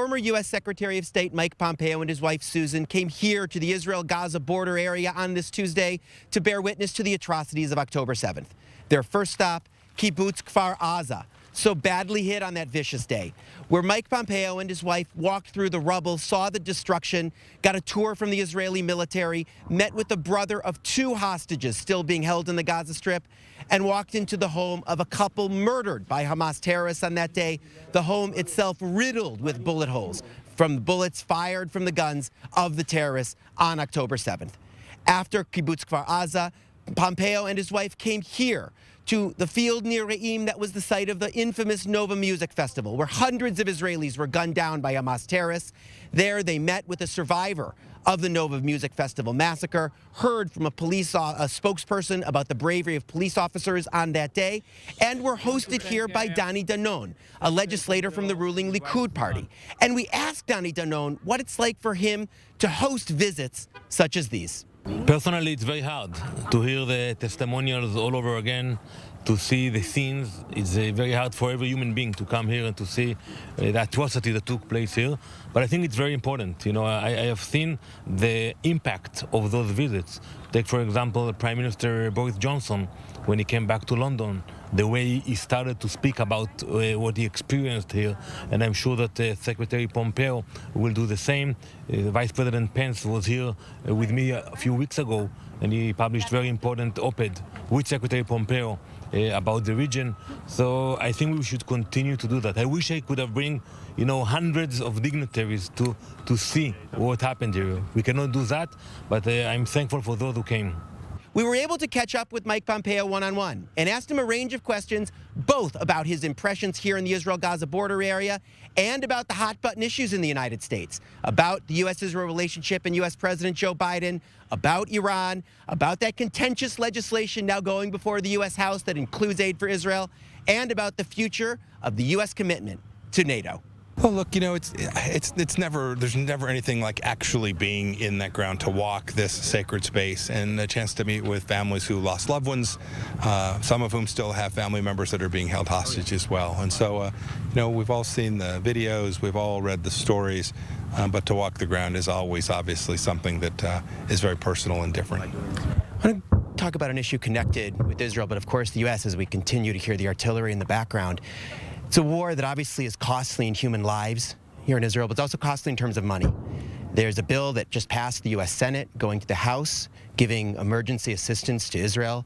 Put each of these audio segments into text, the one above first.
Former U.S. Secretary of State Mike Pompeo and his wife Susan came here to the Israel-Gaza border area on this Tuesday to bear witness to the atrocities of October 7th. Their first stop, kibbutz Kfar Aza, so badly hit on that vicious day, where Mike Pompeo and his wife walked through the rubble, saw the destruction, got a tour from the Israeli military, met with the brother of 2 hostages still being held in the Gaza Strip, and walked into the home of a couple murdered by Hamas terrorists on that day, the home itself riddled with bullet holes from bullets fired from the guns of the terrorists on October 7th. After kibbutz Kfar Aza, Pompeo and his wife came here to the field near Re'im that was the site of the infamous Nova Music Festival, where hundreds of Israelis were gunned down by Hamas terrorists. There they met with a survivor of the Nova Music Festival massacre, heard from a spokesperson about the bravery of police officers on that day, and were hosted here by Danny Danon, a legislator from the ruling Likud party. And we asked Danny Danon what it's like for him to host visits such as these. Personally, it's very hard to hear the testimonials all over again, to see the scenes. It's very hard for every human being to come here and to see the atrocity that took place here. But I think it's very important. You know, I have seen the impact of those visits. Take, for example, Prime Minister Boris Johnson, when he came back to London, the way he started to speak about what he experienced here. And I'm sure that Secretary Pompeo will do the same. Vice President Pence was here with me a few weeks ago, and he published very important op-ed with Secretary Pompeo about the region. So I think we should continue to do that. I wish I could have bring, hundreds of dignitaries to see what happened here. We cannot do that, but I'm thankful for those who came. We were able to catch up with Mike Pompeo one-on-one and asked him a range of questions, both about his impressions here in the Israel-Gaza border area and about the hot-button issues in the United States, about the U.S.-Israel relationship and U.S. President Joe Biden, about Iran, about that contentious legislation now going before the U.S. House that includes aid for Israel, and about the future of the U.S. commitment to NATO. Well, look, there's never anything like actually being in that ground, to walk this sacred space and a chance to meet with families who lost loved ones, some of whom still have family members that are being held hostage as well. And so, we've all seen the videos, we've all read the stories, but to walk the ground is always obviously something that is very personal and different. I want to talk about an issue connected with Israel, but of course the U.S. as we continue to hear the artillery in the background. It's a war that obviously is costly in human lives here in Israel, but it's also costly in terms of money. There's a bill that just passed the U.S. Senate going to the House, giving emergency assistance to Israel.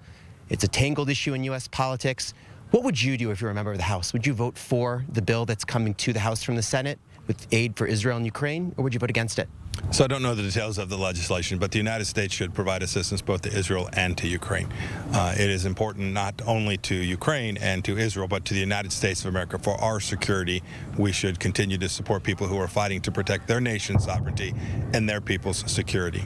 It's a tangled issue in U.S. politics. What would you do if you were a member of the House? Would you vote for the bill that's coming to the House from the Senate with aid for Israel and Ukraine, or would you vote against it? So I don't know the details of the legislation, but the United States should provide assistance both to Israel and to Ukraine. It is important not only to Ukraine and to Israel, but to the United States of America. For our security, we should continue to support people who are fighting to protect their nation's sovereignty and their people's security.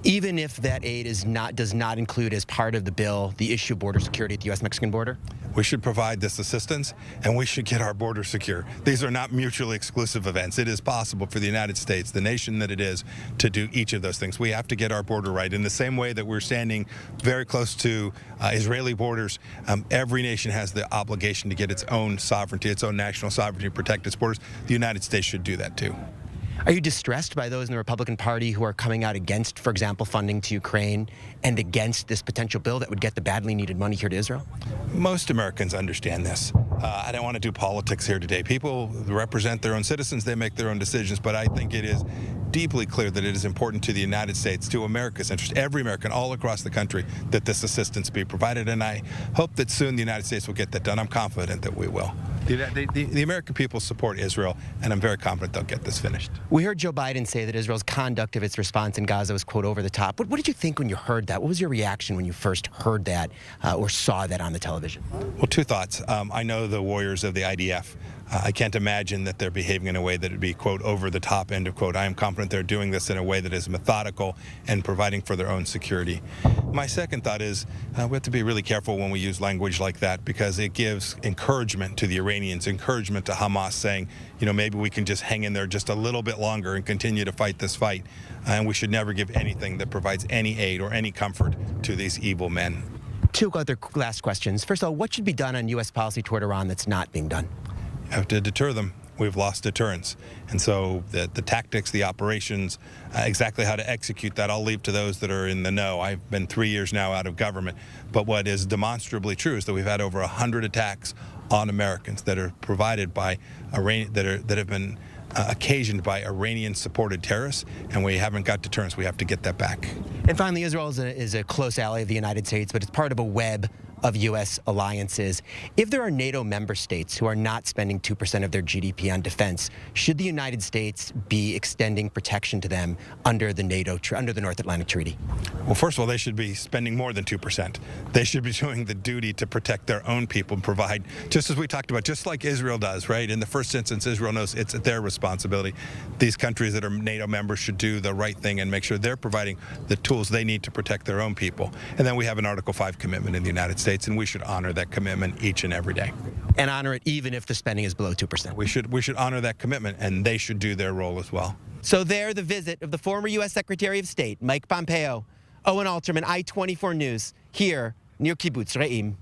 Even if that aid does not include as part of the bill the issue of border security at the U.S.-Mexican border? We should provide this assistance, and we should get our border secure. These are not mutually exclusive events. It is possible for the United States, the nation that it is, to do each of those things. We have to get our border right. In the same way that we're standing very close to Israeli borders, every nation has the obligation to get its own sovereignty, its own national sovereignty, to protect its borders. The United States should do that too. Are you distressed by those in the Republican Party who are coming out against, for example, funding to Ukraine and against this potential bill that would get the badly needed money here to Israel? Most Americans understand this. I don't want to do politics here today. People represent their own citizens. They make their own decisions. But I think it is deeply clear that it is important to the United States, to America's interest, every American all across the country, that this assistance be provided. And I hope that soon the United States will get that done. I'm confident that we will. The American people support Israel, and I'm very confident they'll get this finished. We heard Joe Biden say that Israel's conduct of its response in Gaza was, quote, over the top. What did you think when you heard that? What was your reaction when you first heard that or saw that on the television? Well, 2 thoughts. I know the warriors of the IDF. I can't imagine that they're behaving in a way that would be, quote, over the top, end of quote. I am confident they're doing this in a way that is methodical and providing for their own security. My second thought is we have to be really careful when we use language like that, because it gives encouragement to the Iranians, encouragement to Hamas, saying, maybe we can just hang in there just a little bit longer and continue to fight this fight. And we should never give anything that provides any aid or any comfort to these evil men. 2 other last questions. First of all, what should be done on U.S. policy toward Iran that's not being done? Have to deter them. we've lost deterrence. And so the tactics, the operations, exactly how to execute that, I'll leave to those that are in the know. I've been 3 years now out of government. But what is demonstrably true is that we've had over 100 attacks on Americans that are provided by that have been occasioned by Iranian-supported terrorists, and we haven't got deterrence. We have to get that back. And finally, Israel is a close ally of the United States, but it's part of a web of U.S. alliances. If there are NATO member states who are not spending 2% of their GDP on defense, should the United States be extending protection to them under the under the North Atlantic Treaty? Well, first of all, they should be spending more than 2%. They should be doing the duty to protect their own people and provide, just as we talked about, just like Israel does, right? In the first instance, Israel knows it's their responsibility. These countries that are NATO members should do the right thing and make sure they're providing the tools they need to protect their own people. And then we have an Article 5 commitment in the United States, and we should honor that commitment each and every day. And honor it even if the spending is below 2%. We should honor that commitment, and they should do their role as well. So there, the visit of the former U.S. Secretary of State, Mike Pompeo. Owen Alterman, I-24 News, here near Kibbutz Re'im.